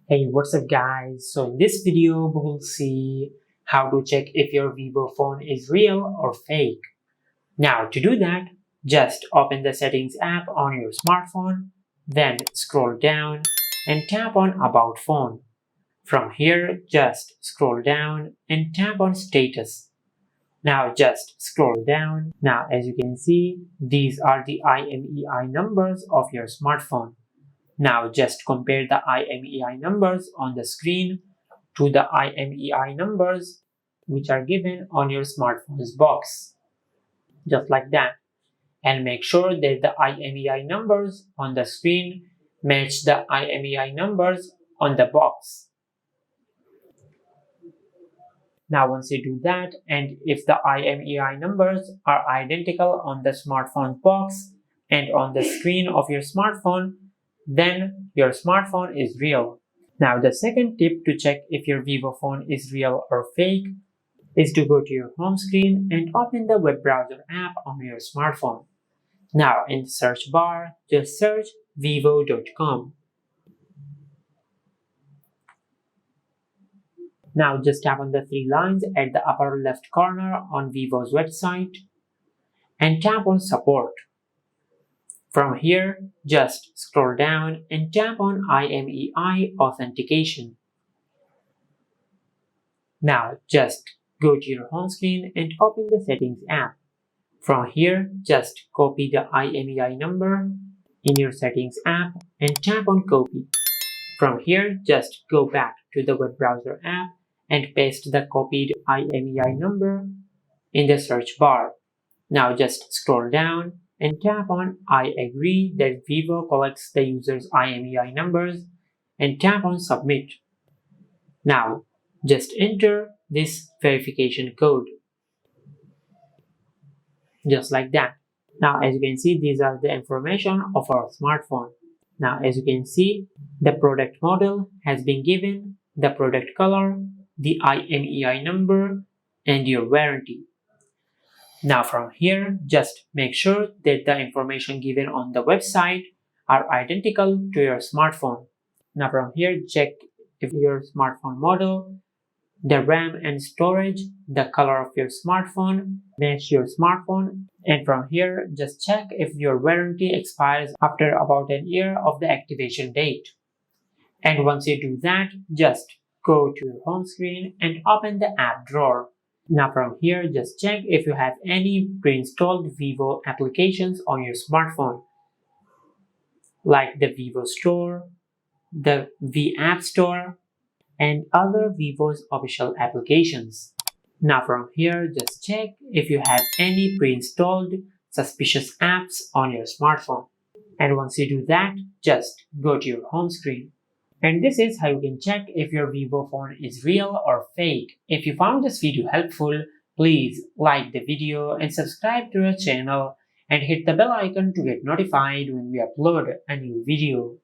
Hey, what's up guys? So in this video, we will see how to check if your Vivo phone is real or fake. Now to do that, just open the settings app on your smartphone, then scroll down and tap on About Phone. From here, just scroll down and tap on Status. Now just scroll down. Now as you can see, these are the IMEI numbers of your smartphone. Now just compare the IMEI numbers on the screen to the IMEI numbers which are given on your smartphone's box. Just like that. And make sure that the IMEI numbers on the screen match the IMEI numbers on the box. Now once you do that, and if the IMEI numbers are identical on the smartphone box and on the screen of your smartphone, then your smartphone is real. Now the second tip to check if your Vivo phone is real or fake is to go to your home screen and open the web browser app on your smartphone. Now in the search bar, just search vivo.com. Now just tap on the three lines at the upper left corner on Vivo's website and tap on Support. From here, just scroll down and tap on IMEI Authentication. Now just go to your home screen and open the Settings app. From here, just copy the IMEI number in your Settings app and tap on Copy. From here, just go back to the web browser app and paste the copied IMEI number in the search bar. Now just scroll down and tap on I agree that Vivo collects the user's IMEI numbers and tap on Submit. Now just enter this verification code. Just like that. Now as you can see, these are the information of our smartphone. Now as you can see, the product model has been given, the product color, the IMEI number, and your warranty. Now from here, just make sure that the information given on the website are identical to your smartphone. Now from here, check if your smartphone model, the RAM and storage, the color of your smartphone match your smartphone. And from here, just check if your warranty expires after about an year of the activation date. And once you do that, just go to your home screen and open the app drawer. Now from here, just check if you have any pre-installed Vivo applications on your smartphone, like the Vivo Store, the V App Store, and other Vivo's official applications. Now from here, just check if you have any pre-installed suspicious apps on your smartphone. And once you do that, just go to your home screen. And this is how you can check if your Vivo phone is real or fake. If you found this video helpful, please like the video and subscribe to our channel and hit the bell icon to get notified when we upload a new video.